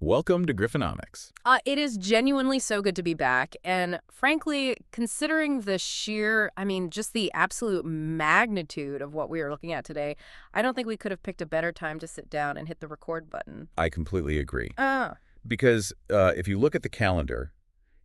Welcome to Griffonomics. It is genuinely so good to be back. And frankly, considering the just the absolute magnitude of what we are looking at today, I don't think we could have picked a better time to sit down and hit the record button. I completely agree. Ah. Because if you look at the calendar,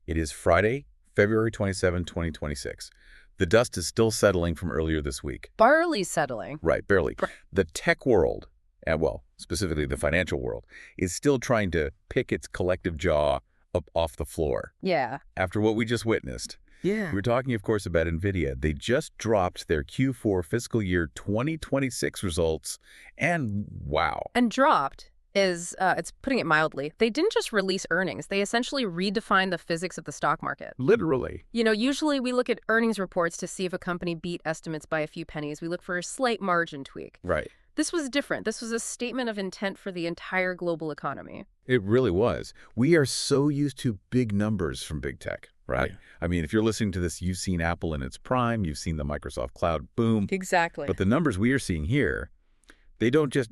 it is Friday, February 27, 2026. The dust is still settling from earlier this week. Barely settling. Right, barely. The tech world, and well, specifically the financial world, is still trying to pick its collective jaw up off the floor. Yeah. After what we just witnessed. Yeah. We're talking, of course, about Nvidia. They just dropped their Q4 fiscal year 2026 results, and wow. And dropped is, it's putting it mildly. They didn't just release earnings. They essentially redefined the physics of the stock market. Literally. You know, usually we look at earnings reports to see if a company beat estimates by a few pennies. We look for a slight margin tweak. Right. This was different. This was a statement of intent for the entire global economy. It really was. We are so used to big numbers from big tech, right? Yeah. I mean, if you're listening to this, you've seen Apple in its prime, you've seen the Microsoft Cloud boom. Exactly. But the numbers we are seeing here, they don't just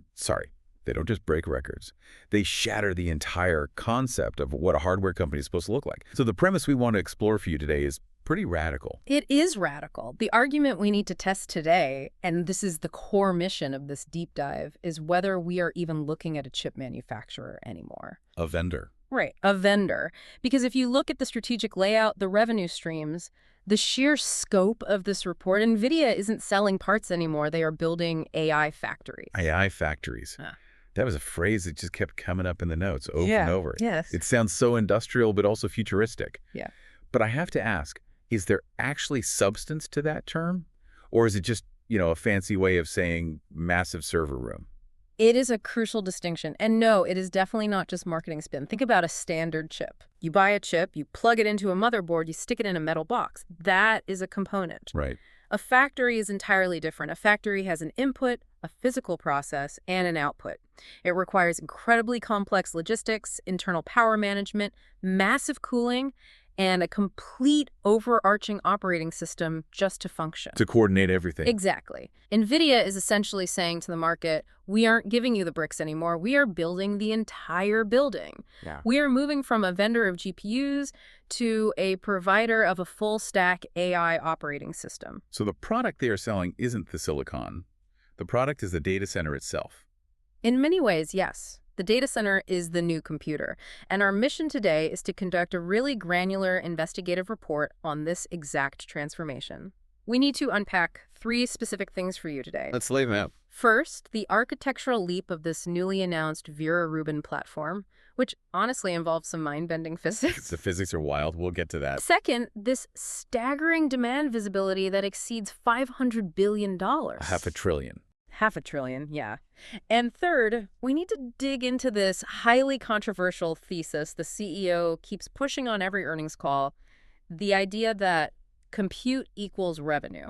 break records. They shatter the entire concept of what a hardware company is supposed to look like. So the premise we want to explore for you today is pretty radical. It is radical. The argument we need to test today, and this is the core mission of this deep dive, is whether we are even looking at a chip manufacturer anymore. A vendor. Right, a vendor. Because if you look at the strategic layout, the revenue streams, the sheer scope of this report, Nvidia isn't selling parts anymore. They are building AI factories. AI factories. That was a phrase that just kept coming up in the notes over and over. Yes. It sounds so industrial, but also futuristic. Yeah. But I have to ask, is there actually substance to that term? Or is it just, a fancy way of saying massive server room? It is a crucial distinction. And no, it is definitely not just marketing spin. Think about a standard chip. You buy a chip, you plug it into a motherboard, you stick it in a metal box. That is a component. Right. A factory is entirely different. A factory has an input, a physical process, and an output. It requires incredibly complex logistics, internal power management, massive cooling, and a complete overarching operating system just to function. To coordinate everything. Exactly. Nvidia is essentially saying to the market, we aren't giving you the bricks anymore. We are building the entire building. Yeah. We are moving from a vendor of GPUs to a provider of a full-stack AI operating system. So the product they are selling isn't the silicon. The product is the data center itself. In many ways, yes. The data center is the new computer, and our mission today is to conduct a really granular investigative report on this exact transformation. We need to unpack 3 specific things for you today. Let's lay them out. First, the architectural leap of this newly announced Vera Rubin platform, which honestly involves some mind-bending physics. The physics are wild. We'll get to that. Second, this staggering demand visibility that exceeds $500 billion. $500 billion. $500 billion, yeah. And third, we need to dig into this highly controversial thesis the CEO keeps pushing on every earnings call, the idea that compute equals revenue.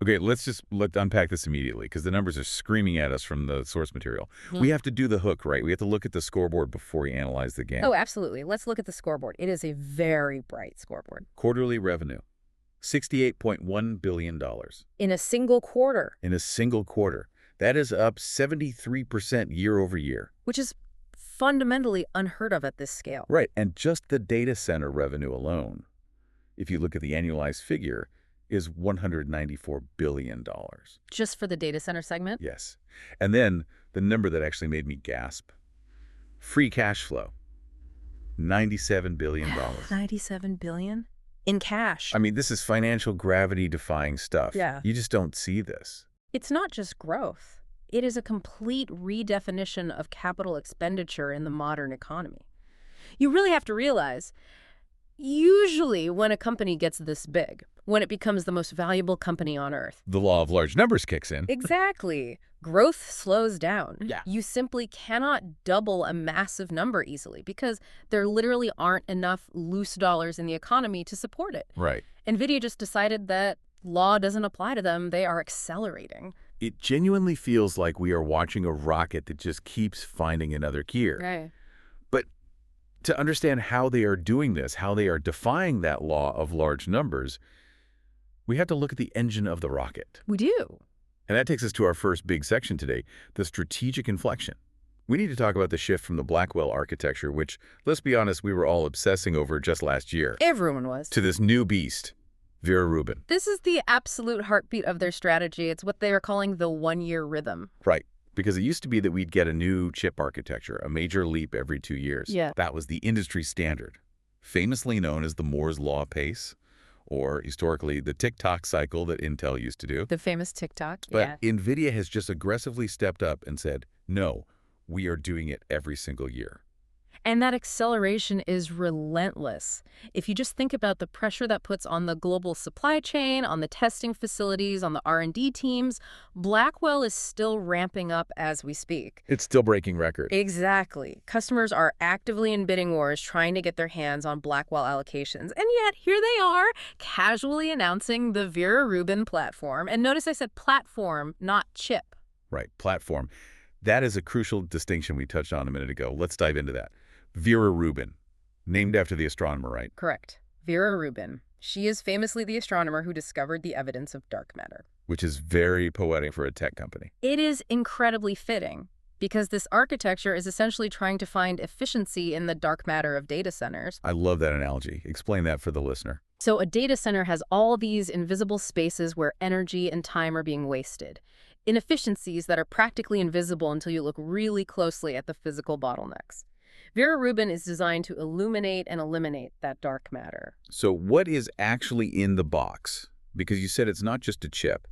Okay, let's unpack this immediately because the numbers are screaming at us from the source material. We have to do the hook, right? We have to look at the scoreboard before we analyze the game. Oh, absolutely. Let's look at the scoreboard. It is a very bright scoreboard. Quarterly revenue, $68.1 billion. In a single quarter. In a single quarter. That is up 73% year over year. Which is fundamentally unheard of at this scale. Right, and just the data center revenue alone, if you look at the annualized figure, is $194 billion. Just for the data center segment? Yes. And then the number that actually made me gasp, free cash flow, $97 billion. $97 billion? In cash. I mean, this is financial gravity-defying stuff. Yeah. You just don't see this. It's not just growth. It is a complete redefinition of capital expenditure in the modern economy. You really have to realize, usually when a company gets this big, when it becomes the most valuable company on Earth. The law of large numbers kicks in. Exactly. Growth slows down. Yeah. You simply cannot double a massive number easily because there literally aren't enough loose dollars in the economy to support it. Right. Nvidia just decided that law doesn't apply to them. They are accelerating. It genuinely feels like we are watching a rocket that just keeps finding another gear. Right. But to understand how they are doing this, how they are defying that law of large numbers, we have to look at the engine of the rocket. We do. And that takes us to our first big section today, the strategic inflection. We need to talk about the shift from the Blackwell architecture, which, let's be honest, we were all obsessing over just last year, Everyone was. to this new beast, Vera Rubin. This is the absolute heartbeat of their strategy. It's what they are calling the one-year rhythm. Right. Because it used to be that we'd get a new chip architecture, a major leap every 2 years. Yeah. That was the industry standard, famously known as the Moore's Law pace, or historically the tick-tock cycle that Intel used to do. The famous TikTok. But Nvidia has just aggressively stepped up and said, no, we are doing it every single year. And that acceleration is relentless. If you just think about the pressure that puts on the global supply chain, on the testing facilities, on the R&D teams, Blackwell is still ramping up as we speak. It's still breaking records. Exactly. Customers are actively in bidding wars trying to get their hands on Blackwell allocations. And yet, here they are, casually announcing the Vera Rubin platform. And notice I said platform, not chip. Right, platform. That is a crucial distinction we touched on a minute ago. Let's dive into that. Vera Rubin, named after the astronomer, right? Correct. Vera Rubin. She is famously the astronomer who discovered the evidence of dark matter. Which is very poetic for a tech company. It is incredibly fitting, because this architecture is essentially trying to find efficiency in the dark matter of data centers. I love that analogy. Explain that for the listener. So a data center has all these invisible spaces where energy and time are being wasted. Inefficiencies that are practically invisible until you look really closely at the physical bottlenecks. Vera Rubin is designed to illuminate and eliminate that dark matter. So what is actually in the box? Because you said it's not just a chip.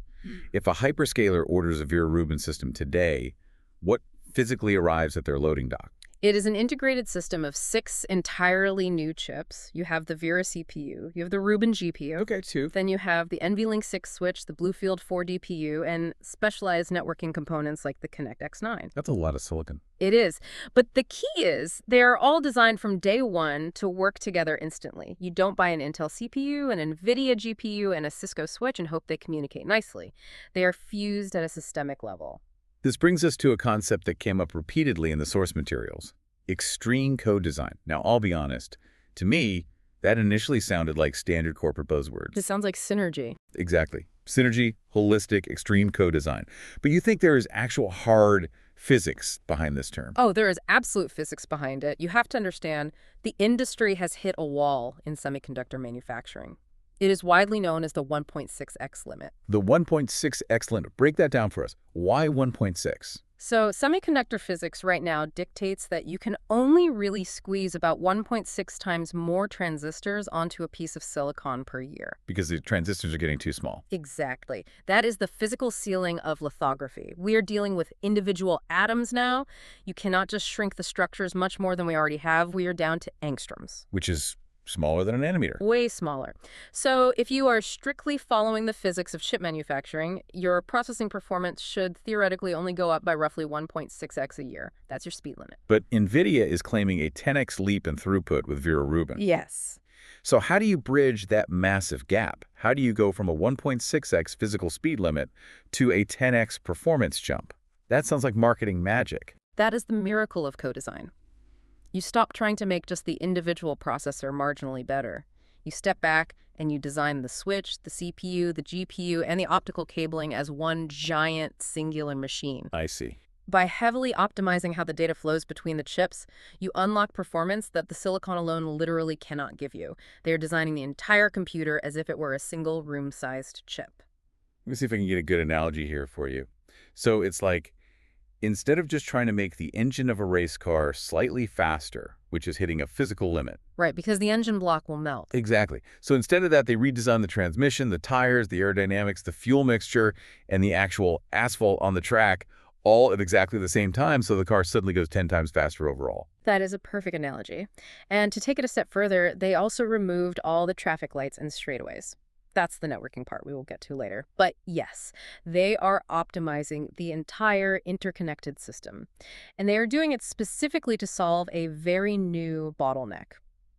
If a hyperscaler orders a Vera Rubin system today, what physically arrives at their loading dock? It is an integrated system of 6 entirely new chips. You have the Vera CPU, you have the Rubin GPU. Okay, 2. Then you have the NVLink 6 switch, the Bluefield 4 DPU, and specialized networking components like the Connect X9. That's a lot of silicon. It is. But the key is they are all designed from day one to work together instantly. You don't buy an Intel CPU, an Nvidia GPU, and a Cisco switch and hope they communicate nicely. They are fused at a systemic level. This brings us to a concept that came up repeatedly in the source materials, extreme code design. Now, I'll be honest, to me, that initially sounded like standard corporate buzzwords. This sounds like synergy. Exactly. Synergy, holistic, extreme code design. But you think there is actual hard physics behind this term? Oh, there is absolute physics behind it. You have to understand the industry has hit a wall in semiconductor manufacturing. It is widely known as the 1.6x limit. The 1.6x limit. Break that down for us. Why 1.6? So semiconductor physics right now dictates that you can only really squeeze about 1.6 times more transistors onto a piece of silicon per year. Because the transistors are getting too small. Exactly. That is the physical ceiling of lithography. We are dealing with individual atoms now. You cannot just shrink the structures much more than we already have. We are down to angstroms. Which is smaller than a nanometer. Way smaller. So if you are strictly following the physics of chip manufacturing, your processing performance should theoretically only go up by roughly 1.6x a year. That's your speed limit. But Nvidia is claiming a 10x leap in throughput with Vera Rubin. Yes. So how do you bridge that massive gap? How do you go from a 1.6x physical speed limit to a 10x performance jump? That sounds like marketing magic. That is the miracle of co-design. You stop trying to make just the individual processor marginally better. You step back and you design the switch, the CPU, the GPU, and the optical cabling as one giant singular machine. I see. By heavily optimizing how the data flows between the chips, you unlock performance that the silicon alone literally cannot give you. They are designing the entire computer as if it were a single room-sized chip. Let me see if I can get a good analogy here for you. So it's like, instead of just trying to make the engine of a race car slightly faster, which is hitting a physical limit. Right, because the engine block will melt. Exactly. So instead of that, they redesigned the transmission, the tires, the aerodynamics, the fuel mixture, and the actual asphalt on the track, all at exactly the same time, so the car suddenly goes 10 times faster overall. That is a perfect analogy. And to take it a step further, they also removed all the traffic lights and straightaways. That's the networking part we will get to later. But yes, they are optimizing the entire interconnected system. And they are doing it specifically to solve a very new bottleneck.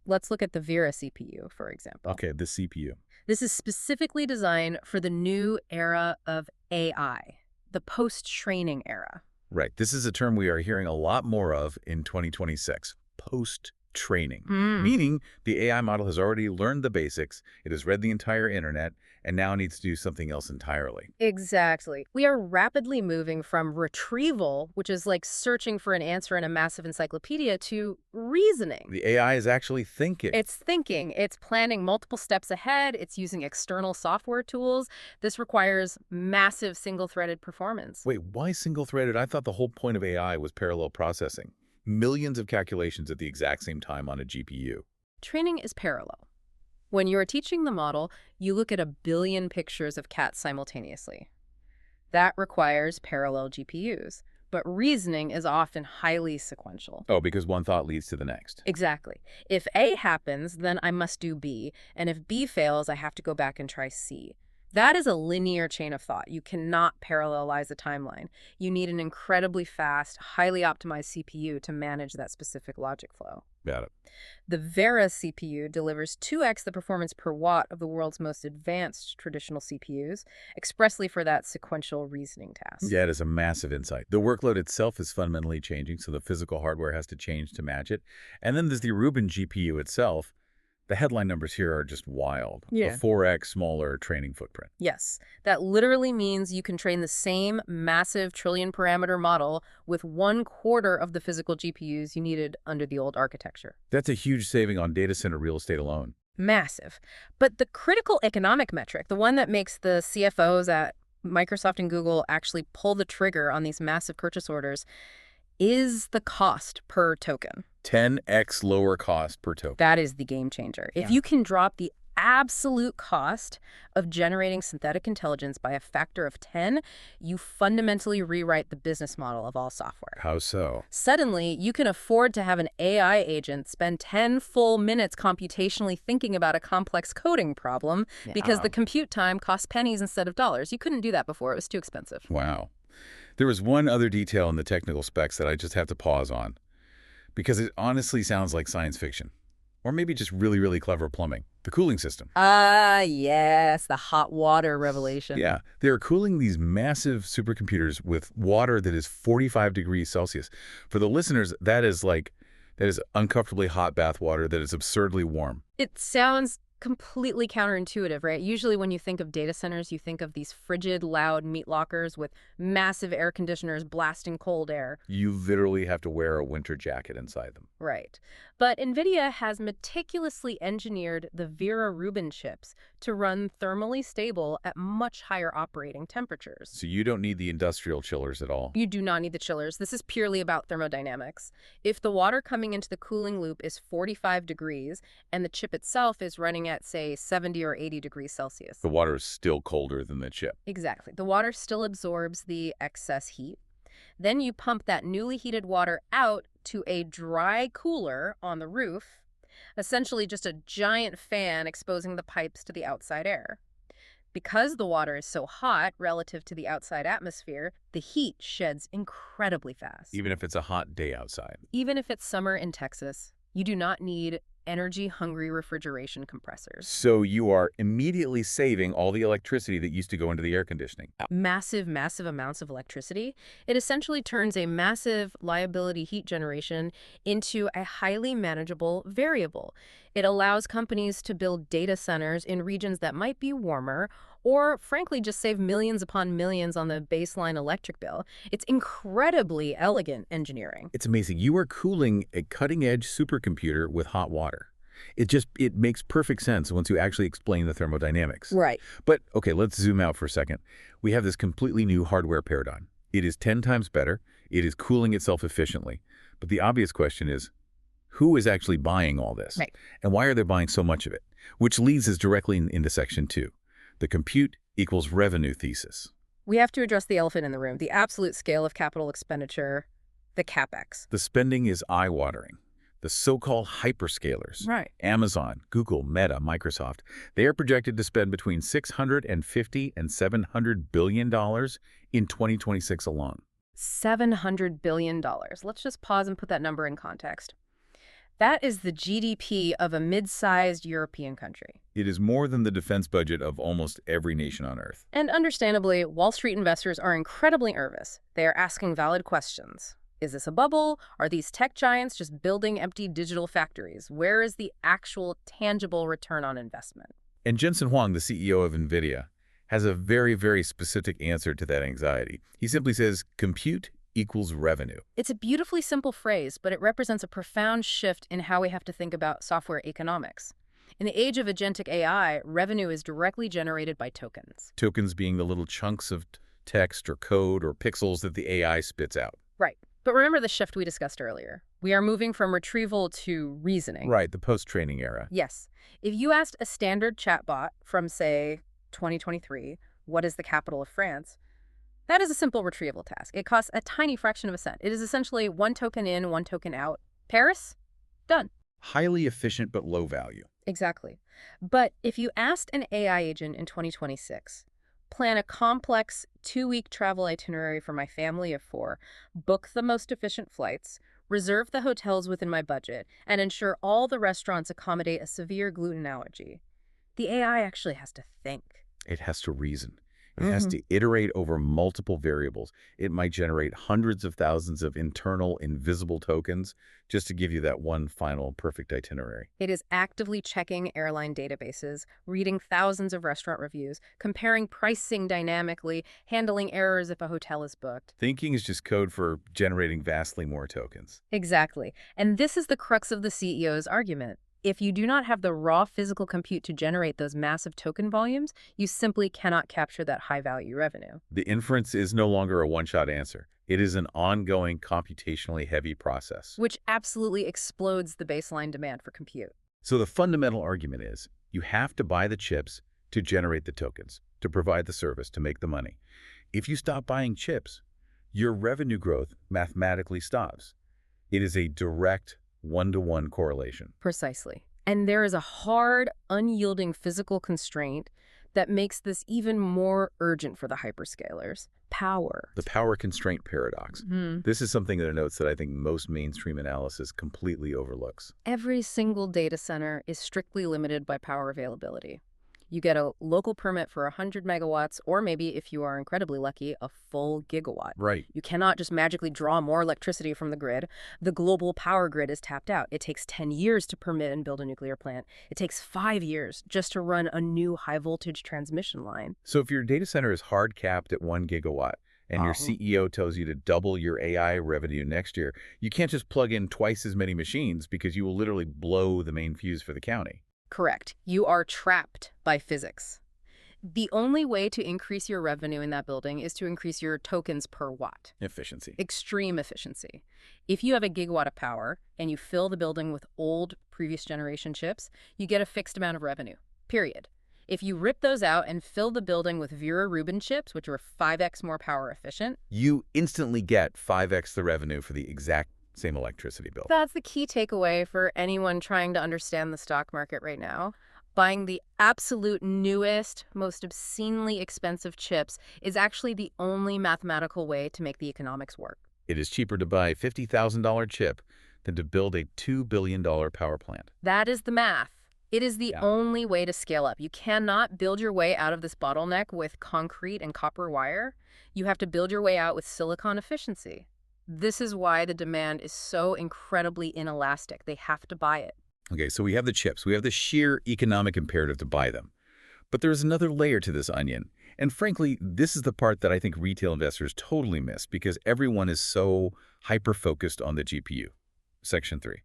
Let's look at the Vera CPU, for example. Okay, the CPU. This is specifically designed for the new era of AI, the post-training era. Right. This is a term we are hearing a lot more of in 2026. Post-training. training, meaning the AI model has already learned the basics, it has read the entire internet, and now needs to do something else entirely. Exactly. We are rapidly moving from retrieval, which is like searching for an answer in a massive encyclopedia, to reasoning. The AI is actually thinking. It's thinking, it's planning multiple steps ahead, it's using external software tools. This requires massive single-threaded performance. Wait, why single-threaded? I thought the whole point of AI was parallel processing. Millions of calculations at the exact same time on a GPU. Training is parallel. When you're teaching the model, you look at 1 billion pictures of cats simultaneously. That requires parallel GPUs. But reasoning is often highly sequential. Oh, because one thought leads to the next. Exactly. If A happens, then I must do B. And if B fails, I have to go back and try C. That is a linear chain of thought. You cannot parallelize a timeline. You need an incredibly fast, highly optimized CPU to manage that specific logic flow. Got it. The Vera CPU delivers 2x the performance per watt of the world's most advanced traditional CPUs, expressly for that sequential reasoning task. Yeah, it is a massive insight. The workload itself is fundamentally changing, so the physical hardware has to change to match it. And then there's the Rubin GPU itself. The headline numbers here are just wild. Yeah. A 4x smaller training footprint. Yes, that literally means you can train the same massive trillion-parameter model with 1/4 of the physical GPUs you needed under the old architecture. That's a huge saving on data center real estate alone. Massive. But the critical economic metric, the one that makes the CFOs at Microsoft and Google actually pull the trigger on these massive purchase orders, is the cost per token. 10x lower cost per token. That is the game changer. If you can drop the absolute cost of generating synthetic intelligence by a factor of 10, you fundamentally rewrite the business model of all software. How so? Suddenly, you can afford to have an AI agent spend 10 full minutes computationally thinking about a complex coding problem because the compute time costs pennies instead of dollars. You couldn't do that before. It was too expensive. Wow. There was one other detail in the technical specs that I just have to pause on, because it honestly sounds like science fiction. Or maybe just really, really clever plumbing. The cooling system. Yes, the hot water revelation. Yeah, they're cooling these massive supercomputers with water that is 45 degrees Celsius. For the listeners, that is uncomfortably hot bath water that is absurdly warm. It sounds completely counterintuitive, right? Usually when you think of data centers, you think of these frigid, loud meat lockers with massive air conditioners blasting cold air. You literally have to wear a winter jacket inside them. Right. But Nvidia has meticulously engineered the Vera Rubin chips to run thermally stable at much higher operating temperatures. So you don't need the industrial chillers at all. You do not need the chillers. This is purely about thermodynamics. If the water coming into the cooling loop is 45 degrees and the chip itself is running at, say, 70 or 80 degrees Celsius. The water is still colder than the chip. Exactly. The water still absorbs the excess heat. Then you pump that newly heated water out to a dry cooler on the roof, essentially just a giant fan exposing the pipes to the outside air. Because the water is so hot relative to the outside atmosphere, the heat sheds incredibly fast. Even if it's a hot day outside. Even if it's summer in Texas, you do not need energy-hungry refrigeration compressors. So you are immediately saving all the electricity that used to go into the air conditioning. Massive, massive amounts of electricity. It essentially turns a massive liability heat generation into a highly manageable variable. It allows companies to build data centers in regions that might be warmer or, frankly, just save millions upon millions on the baseline electric bill. It's incredibly elegant engineering. It's amazing. You are cooling a cutting-edge supercomputer with hot water. It makes perfect sense once you actually explain the thermodynamics. Right. But, okay, let's zoom out for a second. We have this completely new hardware paradigm. It is 10 times better. It is cooling itself efficiently. But the obvious question is, who is actually buying all this? Right. And why are they buying so much of it? Which leads us directly into section 2. The compute equals revenue thesis. We have to address the elephant in the room, the absolute scale of capital expenditure, the CapEx. The spending is eye-watering. The so-called hyperscalers, Right. Amazon, Google, Meta, Microsoft, they are projected to spend between $650 and $700 billion in 2026 alone. $700 billion. Let's just pause and put that number in context. That is the GDP of a mid-sized European country. It is more than the defense budget of almost every nation on Earth. And understandably, Wall Street investors are incredibly nervous. They are asking valid questions. Is this a bubble? Are these tech giants just building empty digital factories? Where is the actual tangible return on investment? And Jensen Huang, the CEO of Nvidia, has a very, very specific answer to that anxiety. He simply says, compute equals revenue. It's a beautifully simple phrase, but it represents a profound shift in how we have to think about software economics. In the age of agentic AI, revenue is directly generated by tokens. Tokens being the little chunks of text or code or pixels that the AI spits out. Right. But remember the shift we discussed earlier. We are moving from retrieval to reasoning. Right, the post-training era. Yes. If you asked a standard chatbot from, say, 2023, what is the capital of France? That is a simple retrieval task. It costs a tiny fraction of a cent. It is essentially one token in, one token out. Paris? Done. Highly efficient but low value. Exactly. But if you asked an AI agent in 2026, plan a complex 2-week travel itinerary for my family of 4, book the most efficient flights, reserve the hotels within my budget, and ensure all the restaurants accommodate a severe gluten allergy, the AI actually has to think. It has to reason. It has to iterate over multiple variables. It might generate hundreds of thousands of internal invisible tokens just to give you that one final perfect itinerary. It is actively checking airline databases, reading thousands of restaurant reviews, comparing pricing dynamically, handling errors if a hotel is booked. Thinking is just code for generating vastly more tokens. Exactly. And this is the crux of the CEO's argument. If you do not have the raw physical compute to generate those massive token volumes, you simply cannot capture that high-value revenue. The inference is no longer a one-shot answer. It is an ongoing, computationally heavy process. Which absolutely explodes the baseline demand for compute. So the fundamental argument is, you have to buy the chips to generate the tokens, to provide the service, to make the money. If you stop buying chips, your revenue growth mathematically stops. It is a direct one-to-one correlation. Precisely. And there is a hard, unyielding physical constraint that makes this even more urgent for the hyperscalers. Power. The power constraint paradox. This is something that notes that I think most mainstream analysis completely overlooks. Every single data center is strictly limited by power availability. You get a local permit for 100 megawatts, or maybe, if you are incredibly lucky, a full gigawatt. Right. You cannot just magically draw more electricity from the grid. The global power grid is tapped out. It takes 10 years to permit and build a nuclear plant. It takes 5 years just to run a new high-voltage transmission line. So if your data center is hard capped at 1 gigawatt, and your CEO tells you to double your AI revenue next year, you can't just plug in twice as many machines because you will literally blow the main fuse for the county. Correct. You are trapped by physics. The only way to increase your revenue in that building is to increase your tokens per watt. Efficiency. Extreme efficiency. If you have a gigawatt of power and you fill the building with old, previous generation chips, you get a fixed amount of revenue, period. If you rip those out and fill the building with Vera Rubin chips, which are 5x more power efficient, you instantly get 5x the revenue for the exact same electricity bill. That's the key takeaway for anyone trying to understand the stock market right now. Buying the absolute newest, most obscenely expensive chips is actually the only mathematical way to make the economics work. It is cheaper to buy a $50,000 chip than to build a $2 billion power plant. That is the math. It is the only way to scale up. You cannot build your way out of this bottleneck with concrete and copper wire. You have to build your way out with silicon efficiency. This is why the demand is so incredibly inelastic. They have to buy it. Okay, so we have the chips. We have the sheer economic imperative to buy them. But there's another layer to this onion. And frankly, this is the part that I think retail investors totally miss because everyone is so hyper-focused on the GPU. Section 3,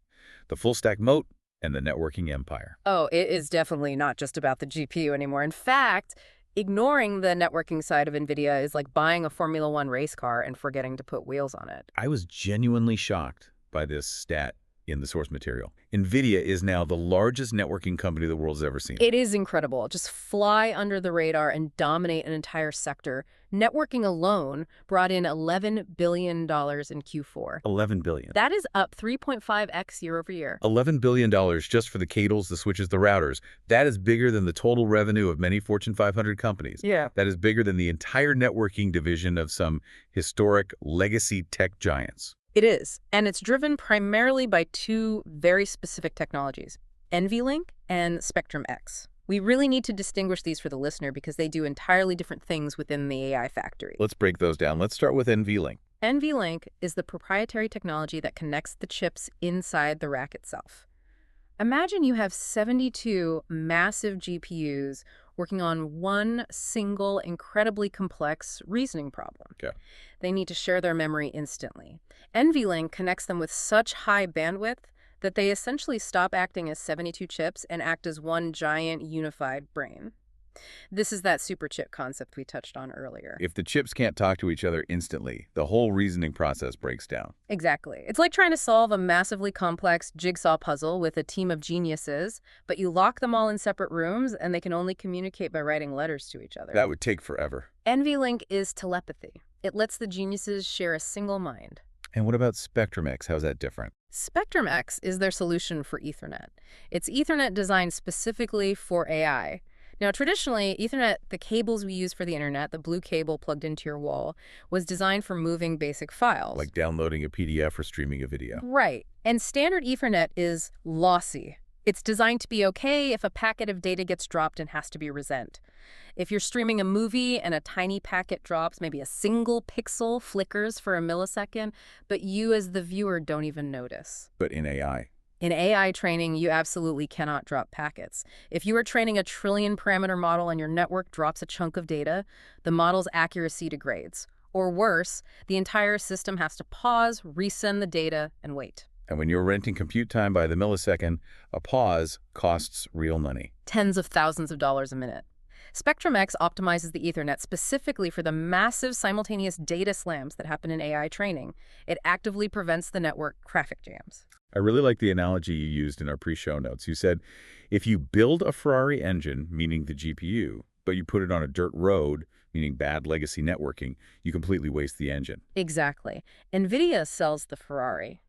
the full-stack moat and the networking empire. Oh, it is definitely not just about the GPU anymore. In fact, ignoring the networking side of Nvidia is like buying a Formula One race car and forgetting to put wheels on it. I was genuinely shocked by this stat in the source material. Nvidia is now the largest networking company the world has ever seen. It is incredible. Just fly under the radar and dominate an entire sector. Networking alone brought in $11 billion in Q4. $11 billion. That is up 3.5x year over year. $11 billion just for the cables, the switches, the routers. That is bigger than the total revenue of many Fortune 500 companies. Yeah. That is bigger than the entire networking division of some historic legacy tech giants. It is, and it's driven primarily by 2 very specific technologies, NVLink and Spectrum-X. We really need to distinguish these for the listener because they do entirely different things within the AI factory. Let's break those down. Let's start with NVLink. NVLink is the proprietary technology that connects the chips inside the rack itself. Imagine you have 72 massive GPUs working on one single, incredibly complex reasoning problem. Okay. They need to share their memory instantly. NVLink connects them with such high bandwidth that they essentially stop acting as 72 chips and act as one giant unified brain. This is that super chip concept we touched on earlier. If the chips can't talk to each other instantly, the whole reasoning process breaks down. Exactly. It's like trying to solve a massively complex jigsaw puzzle with a team of geniuses, but you lock them all in separate rooms and they can only communicate by writing letters to each other. That would take forever. NVLink is telepathy. It lets the geniuses share a single mind. And what about Spectrum-X? How's that different? Spectrum-X is their solution for Ethernet. It's Ethernet designed specifically for AI. Now, traditionally, Ethernet, the cables we use for the internet, the blue cable plugged into your wall, was designed for moving basic files. Like downloading a PDF or streaming a video. Right. And standard Ethernet is lossy. It's designed to be okay if a packet of data gets dropped and has to be resent. If you're streaming a movie and a tiny packet drops, maybe a single pixel flickers for a millisecond, but you as the viewer don't even notice. But in AI. In AI training, you absolutely cannot drop packets. If you are training a trillion parameter model and your network drops a chunk of data, the model's accuracy degrades. Or worse, the entire system has to pause, resend the data, and wait. And when you're renting compute time by the millisecond, a pause costs real money. Tens of thousands of dollars a minute. Spectrum-X optimizes the Ethernet specifically for the massive simultaneous data slams that happen in AI training. It actively prevents the network traffic jams. I really like the analogy you used in our pre-show notes. You said, if you build a Ferrari engine, meaning the GPU, but you put it on a dirt road, meaning bad legacy networking, you completely waste the engine. Exactly. Nvidia sells the Ferrari.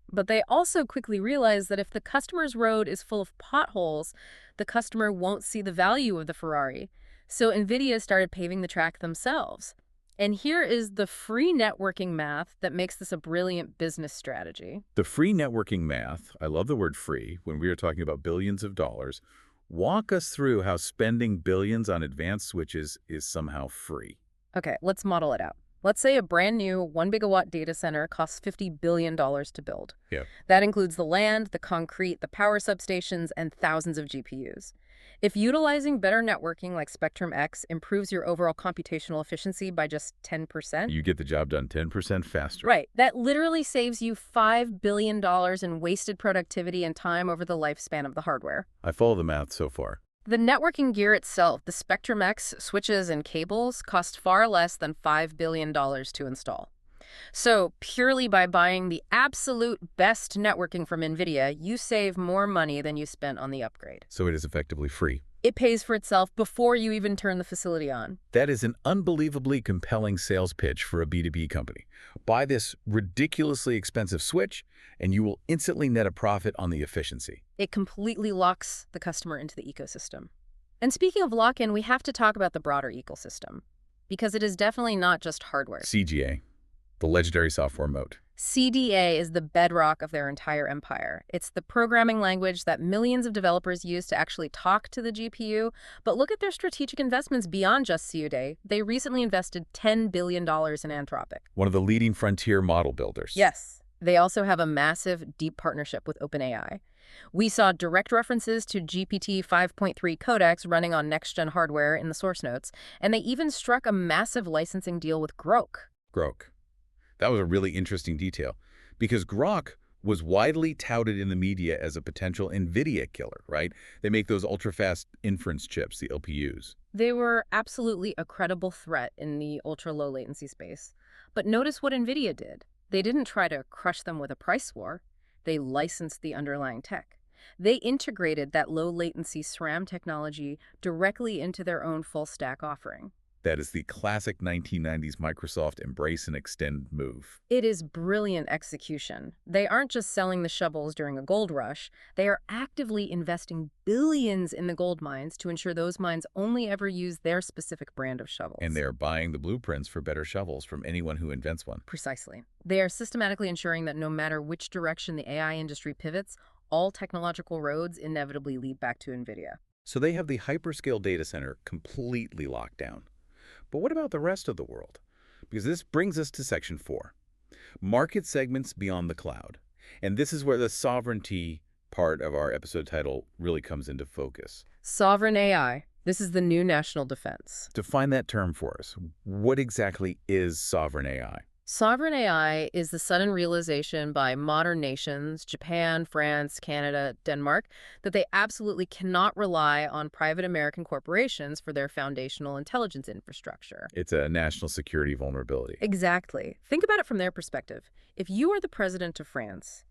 But they also quickly realize that if the customer's road is full of potholes, the customer won't see the value of the Ferrari. So Nvidia started paving the track themselves. And here is the free networking math that makes this a brilliant business strategy. The free networking math, I love the word free, when we are talking about billions of dollars. Walk us through how spending billions on advanced switches is somehow free. Okay, let's model it out. Let's say a brand new 1 gigawatt data center costs $50 billion to build. Yeah. That includes the land, the concrete, the power substations, and thousands of GPUs. If utilizing better networking like Spectrum-X improves your overall computational efficiency by just 10%. You get the job done 10% faster. Right. That literally saves you $5 billion in wasted productivity and time over the lifespan of the hardware. I follow the math so far. The networking gear itself, the Spectrum-X switches and cables, cost far less than $5 billion to install. So purely by buying the absolute best networking from Nvidia, you save more money than you spent on the upgrade. So it is effectively free. It pays for itself before you even turn the facility on. That is an unbelievably compelling sales pitch for a B2B company. Buy this ridiculously expensive switch, and you will instantly net a profit on the efficiency. It completely locks the customer into the ecosystem. And speaking of lock-in, we have to talk about the broader ecosystem, because it is definitely not just hardware. CGA, the legendary software moat. CDA is the bedrock of their entire empire. It's the programming language that millions of developers use to actually talk to the GPU. But look at their strategic investments beyond just CUDA. They recently invested $10 billion in Anthropic. One of the leading frontier model builders. Yes. They also have a massive, deep partnership with OpenAI. We saw direct references to GPT 5.3 codecs running on next-gen hardware in the source notes, and they even struck a massive licensing deal with Grok. Grok. That was a really interesting detail, because Grok was widely touted in the media as a potential Nvidia killer, right? They make those ultra-fast inference chips, the LPUs. They were absolutely a credible threat in the ultra-low latency space. But notice what Nvidia did. They didn't try to crush them with a price war. They licensed the underlying tech. They integrated that low-latency SRAM technology directly into their own full-stack offering. That is the classic 1990s Microsoft embrace and extend move. It is brilliant execution. They aren't just selling the shovels during a gold rush. They are actively investing billions in the gold mines to ensure those mines only ever use their specific brand of shovels. And they are buying the blueprints for better shovels from anyone who invents one. Precisely. They are systematically ensuring that no matter which direction the AI industry pivots, all technological roads inevitably lead back to Nvidia. So they have the hyperscale data center completely locked down. But what about the rest of the world? because this brings us to Section 4, market segments beyond the cloud. And this is where the sovereignty part of our episode title really comes into focus. Sovereign AI. This is the new national defense. Define that term for us. What exactly is sovereign AI? Sovereign AI is the sudden realization by modern nations, Japan, France, Canada, Denmark, that they absolutely cannot rely on private American corporations for their foundational intelligence infrastructure. It's a national security vulnerability. Exactly. Think about it from their perspective. If you are the president of France,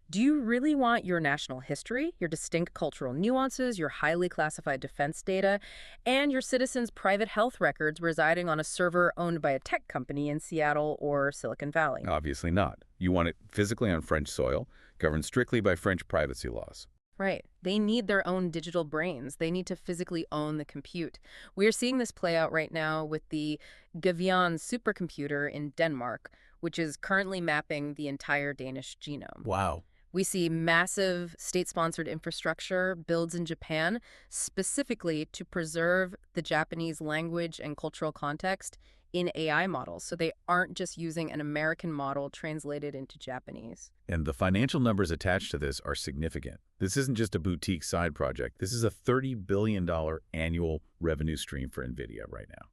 do you really want your national history, your distinct cultural nuances, your highly classified defense data, and your citizens' private health records residing on a server owned by a tech company in Seattle or Silicon Valley? Obviously not. You want it physically on French soil, governed strictly by French privacy laws. Right. They need their own digital brains. They need to physically own the compute. We are seeing this play out right now with the Gavian supercomputer in Denmark, which is currently mapping the entire Danish genome. Wow. We see massive state-sponsored infrastructure builds in Japan specifically to preserve the Japanese language and cultural context in AI models, so they aren't just using an American model translated into Japanese. And the financial numbers attached to this are significant. This isn't just a boutique side project. This is a $30 billion annual revenue stream for Nvidia right now.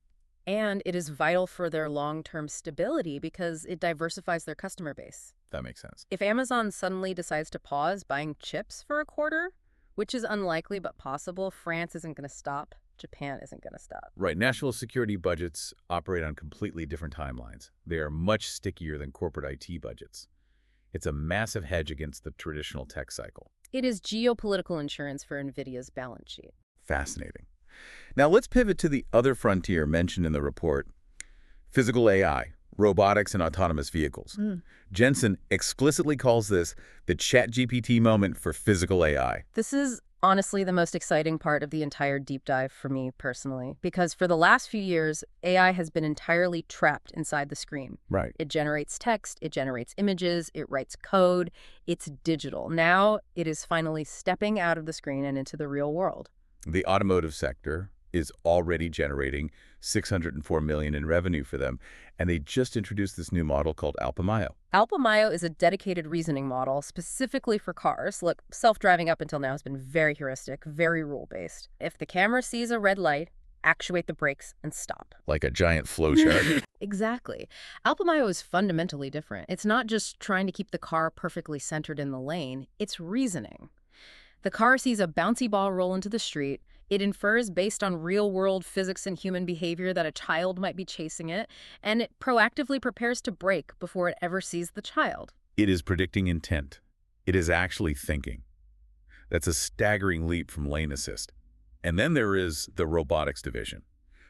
And it is vital for their long-term stability because it diversifies their customer base. That makes sense. If Amazon suddenly decides to pause buying chips for a quarter, which is unlikely but possible, France isn't going to stop. Japan isn't going to stop. Right. National security budgets operate on completely different timelines. They are much stickier than corporate IT budgets. It's a massive hedge against the traditional tech cycle. It is geopolitical insurance for Nvidia's balance sheet. Fascinating. Now let's pivot to the other frontier mentioned in the report, physical AI, robotics and autonomous vehicles. Jensen explicitly calls this the ChatGPT moment for physical AI. This is honestly the most exciting part of the entire deep dive for me personally, because for the last few years, AI has been entirely trapped inside the screen. Right. It generates text, it generates images, it writes code, it's digital. Now it is finally stepping out of the screen and into the real world. The automotive sector is already generating $604 million in revenue for them, and they just introduced this new model called Alpamayo. Alpamayo is a dedicated reasoning model specifically for cars. Look, self-driving up until now has been very heuristic, very rule-based. If the camera sees a red light, actuate the brakes and stop. Like a giant flowchart. Exactly. Alpamayo is fundamentally different. It's not just trying to keep the car perfectly centered in the lane, it's reasoning. The car sees a bouncy ball roll into the street. It infers based on real-world physics and human behavior that a child might be chasing it, and it proactively prepares to brake before it ever sees the child. It is predicting intent. It is actually thinking. That's a staggering leap from lane assist. And then there is the robotics division,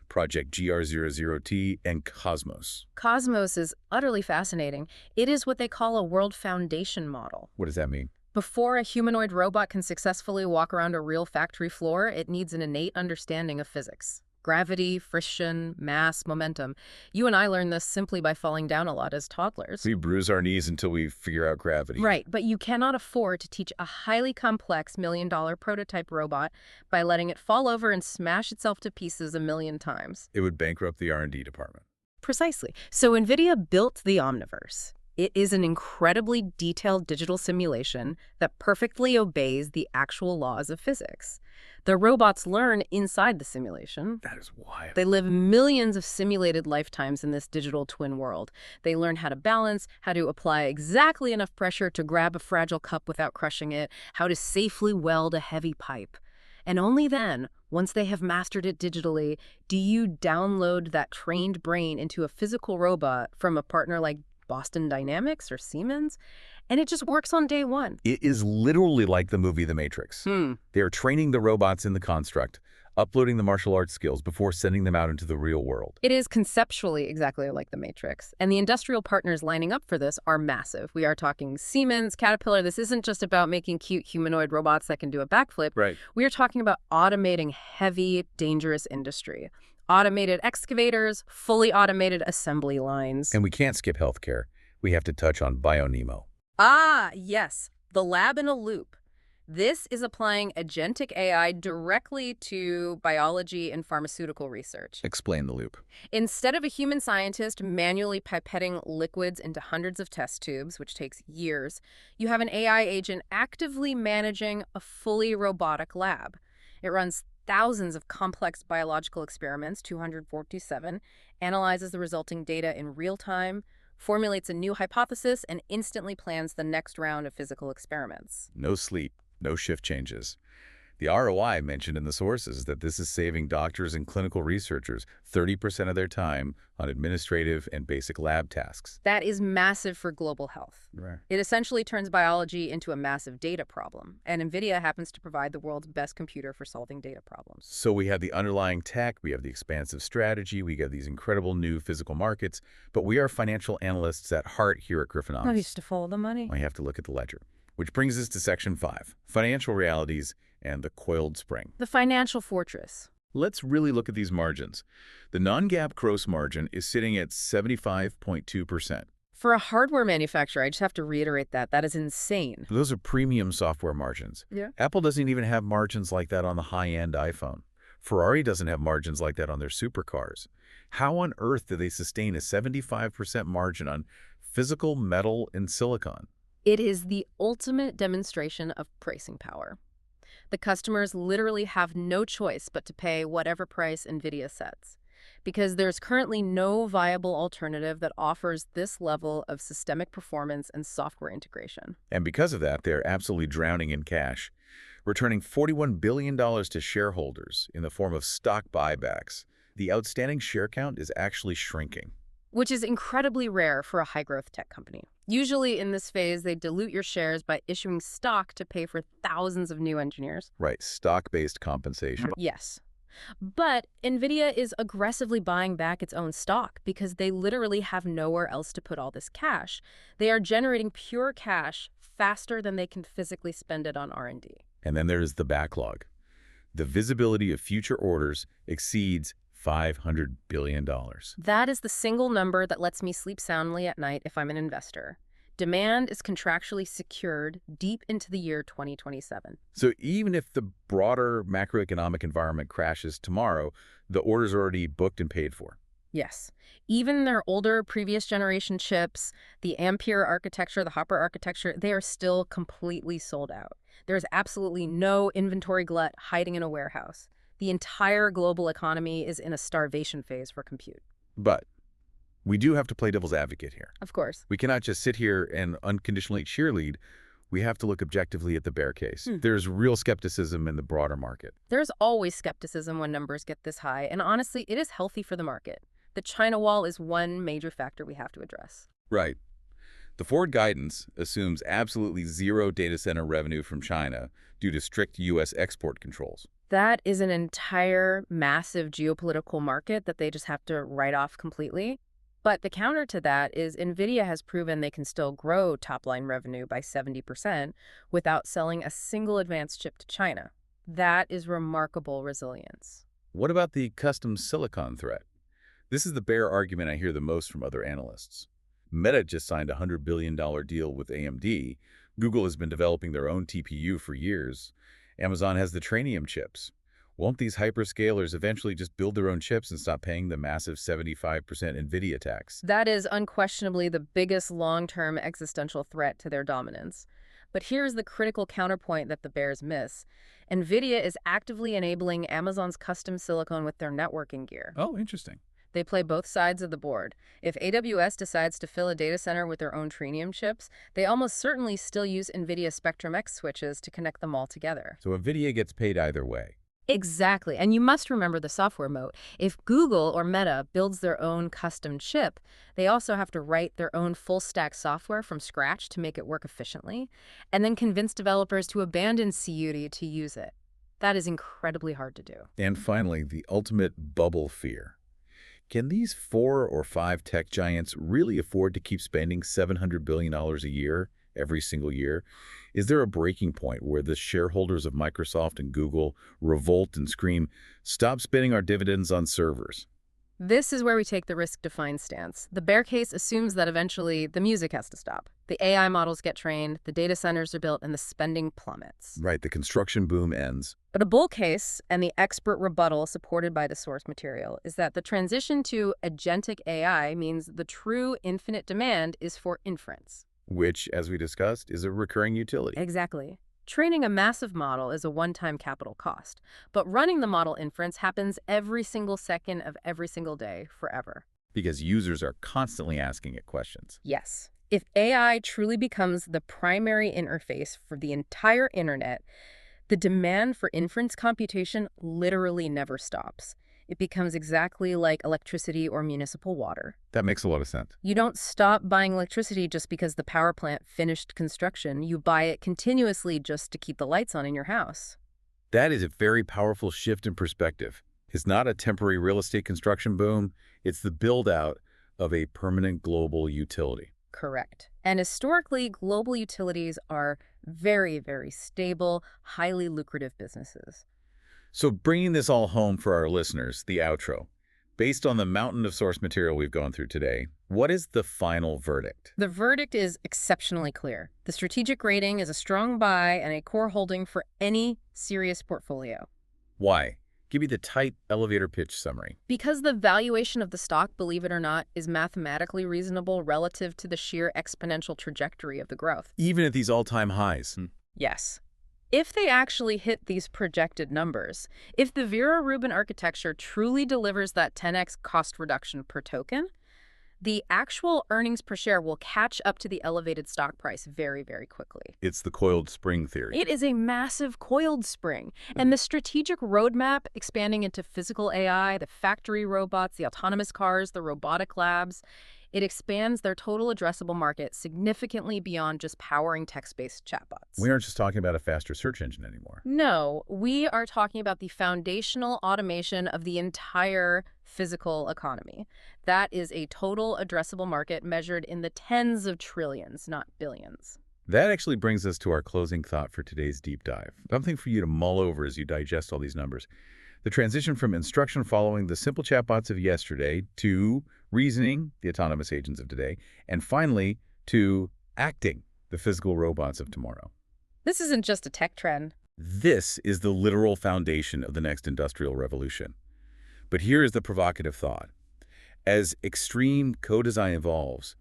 Project GR00T and Cosmos. Cosmos is utterly fascinating. It is what they call a world foundation model. What does that mean? Before a humanoid robot can successfully walk around a real factory floor, it needs an innate understanding of physics. Gravity, friction, mass, momentum. You and I learned this simply by falling down a lot as toddlers. We bruise our knees until we figure out gravity. Right, but you cannot afford to teach a highly complex million-dollar prototype robot by letting it fall over and smash itself to pieces a million times. It would bankrupt the R&D department. Precisely. So NVIDIA built the Omniverse. It is an incredibly detailed digital simulation that perfectly obeys the actual laws of physics. The robots learn inside the simulation. That is wild. They live millions of simulated lifetimes in this digital twin world. They learn how to balance, how to apply exactly enough pressure to grab a fragile cup without crushing it, how to safely weld a heavy pipe. And only then, once they have mastered it digitally, do you download that trained brain into a physical robot from a partner like Boston Dynamics or Siemens, and it just works on day one. It is literally like the movie The Matrix. They are training the robots in the construct, uploading the martial arts skills before sending them out into the real world. It is conceptually exactly like The Matrix, and the industrial partners lining up for this are massive. We are talking Siemens, Caterpillar. This isn't just about making cute humanoid robots that can do a backflip. Right. We are talking about automating heavy, dangerous industry. Automated excavators, fully automated assembly lines. And we can't skip healthcare. We have to touch on BioNemo. Ah, yes, the lab in a loop. This is applying agentic AI directly to biology and pharmaceutical research. Explain the loop. Instead of a human scientist manually pipetting liquids into hundreds of test tubes, which takes years, you have an AI agent actively managing a fully robotic lab. It runs thousands of complex biological experiments, 247, analyzes the resulting data in real time, formulates a new hypothesis, and instantly plans the next round of physical experiments. No sleep, no shift changes. The ROI mentioned in the sources is that this is saving doctors and clinical researchers 30% of their time on administrative and basic lab tasks. That is massive for global health. Right. It essentially turns biology into a massive data problem, and Nvidia happens to provide the world's best computer for solving data problems. So we have the underlying tech, we have the expansive strategy, we got these incredible new physical markets, but we are financial analysts at heart here at Griffonomics. I used to follow the money. I have to look at the ledger. Which brings us to Section 5, Financial Realities and the Coiled Spring. The financial fortress. Let's really look at these margins. The non-GAAP gross margin is sitting at 75.2%. For a hardware manufacturer, I just have to reiterate that. That is insane. Those are premium software margins. Yeah. Apple doesn't even have margins like that on the high-end iPhone. Ferrari doesn't have margins like that on their supercars. How on earth do they sustain a 75% margin on physical metal and silicon? It is the ultimate demonstration of pricing power. The customers literally have no choice but to pay whatever price Nvidia sets, because there's currently no viable alternative that offers this level of systemic performance and software integration. And because of that, they're absolutely drowning in cash, returning $41 billion to shareholders in the form of stock buybacks. The outstanding share count is actually shrinking. Which is incredibly rare for a high-growth tech company. Usually in this phase, they dilute your shares by issuing stock to pay for thousands of new engineers. Right, stock-based compensation. Yes. But Nvidia is aggressively buying back its own stock because they literally have nowhere else to put all this cash. They are generating pure cash faster than they can physically spend it on R&D. And then there's the backlog. The visibility of future orders exceeds $500 billion. That is the single number that lets me sleep soundly at night if I'm an investor. Demand is contractually secured deep into the year 2027. So even if the broader macroeconomic environment crashes tomorrow, the order's already booked and paid for. Yes. Even their older previous generation chips, the Ampere architecture, the Hopper architecture, they are still completely sold out. There's absolutely no inventory glut hiding in a warehouse. The entire global economy is in a starvation phase for compute. But we do have to play devil's advocate here. Of course. We cannot just sit here and unconditionally cheerlead. We have to look objectively at the bear case. There's real skepticism in the broader market. There's always skepticism when numbers get this high, and honestly, it is healthy for the market. The China wall is one major factor we have to address. Right. The forward guidance assumes absolutely zero data center revenue from China due to strict U.S. export controls. That is an entire massive geopolitical market that they just have to write off completely. But the counter to that is Nvidia has proven they can still grow top-line revenue by 70% without selling a single advanced chip to China. That is remarkable resilience. What about the custom silicon threat? This is the bear argument I hear the most from other analysts. Meta just signed a $100 billion deal with AMD. Google has been developing their own TPU for years. Amazon has the Trainium chips. Won't these hyperscalers eventually just build their own chips and stop paying the massive 75% Nvidia tax? That is unquestionably the biggest long-term existential threat to their dominance. But here's the critical counterpoint that the bears miss. Nvidia is actively enabling Amazon's custom silicon with their networking gear. Oh, interesting. They play both sides of the board. If AWS decides to fill a data center with their own Trainium chips, they almost certainly still use NVIDIA Spectrum-X switches to connect them all together. So NVIDIA gets paid either way. Exactly. And you must remember the software moat. If Google or Meta builds their own custom chip, they also have to write their own full-stack software from scratch to make it work efficiently, and then convince developers to abandon CUD to use it. That is incredibly hard to do. And finally, the ultimate bubble fear. Can these 4 or 5 tech giants really afford to keep spending $700 billion a year every single year? Is there a breaking point where the shareholders of Microsoft and Google revolt and scream, "Stop spending our dividends on servers"? This is where we take the risk-defined stance. The bear case assumes that eventually the music has to stop. The AI models get trained, the data centers are built, and the spending plummets. Right, the construction boom ends. But a bull case, and the expert rebuttal supported by the source material, is that the transition to agentic AI means the true infinite demand is for inference. Which, as we discussed, is a recurring utility. Exactly. Training a massive model is a one-time capital cost, but running the model inference happens every single second of every single day, forever. Because users are constantly asking it questions. Yes. If AI truly becomes the primary interface for the entire internet, the demand for inference computation literally never stops. It becomes exactly like electricity or municipal water. That makes a lot of sense. You don't stop buying electricity just because the power plant finished construction. You buy it continuously just to keep the lights on in your house. That is a very powerful shift in perspective. It's not a temporary real estate construction boom. It's the build-out of a permanent global utility. Correct. And historically, global utilities are very, very stable, highly lucrative businesses. So bringing this all home for our listeners, the outro. Based on the mountain of source material we've gone through today, what is the final verdict? The verdict is exceptionally clear. The strategic rating is a strong buy and a core holding for any serious portfolio. Why? Give me the tight elevator pitch summary. Because the valuation of the stock, believe it or not, is mathematically reasonable relative to the sheer exponential trajectory of the growth. Even at these all-time highs. Yes. If they actually hit these projected numbers, if the Vera Rubin architecture truly delivers that 10x cost reduction per token, the actual earnings per share will catch up to the elevated stock price very, very quickly. It's the coiled spring theory. It is a massive coiled spring. And the strategic roadmap expanding into physical AI, the factory robots, the autonomous cars, the robotic labs, it expands their total addressable market significantly beyond just powering text-based chatbots. We aren't just talking about a faster search engine anymore. No, we are talking about the foundational automation of the entire physical economy. That is a total addressable market measured in the tens of trillions, not billions. That actually brings us to our closing thought for today's deep dive. Something for you to mull over as you digest all these numbers. The transition from instruction following the simple chatbots of yesterday to reasoning, the autonomous agents of today, and finally to acting, the physical robots of tomorrow. This isn't just a tech trend. This is the literal foundation of the next industrial revolution. But here is the provocative thought. As extreme co-design evolves,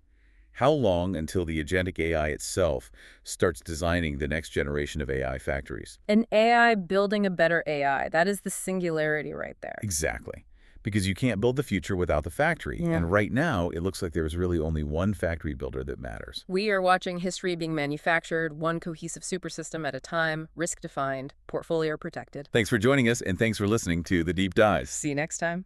how long until the agentic AI itself starts designing the next generation of AI factories? An AI building a better AI. That is the singularity right there. Exactly. Because you can't build the future without the factory. Yeah. And right now, it looks like there's really only one factory builder that matters. We are watching history being manufactured, one cohesive supersystem at a time, risk-defined, portfolio protected. Thanks for joining us, and thanks for listening to The Deep Dive. See you next time.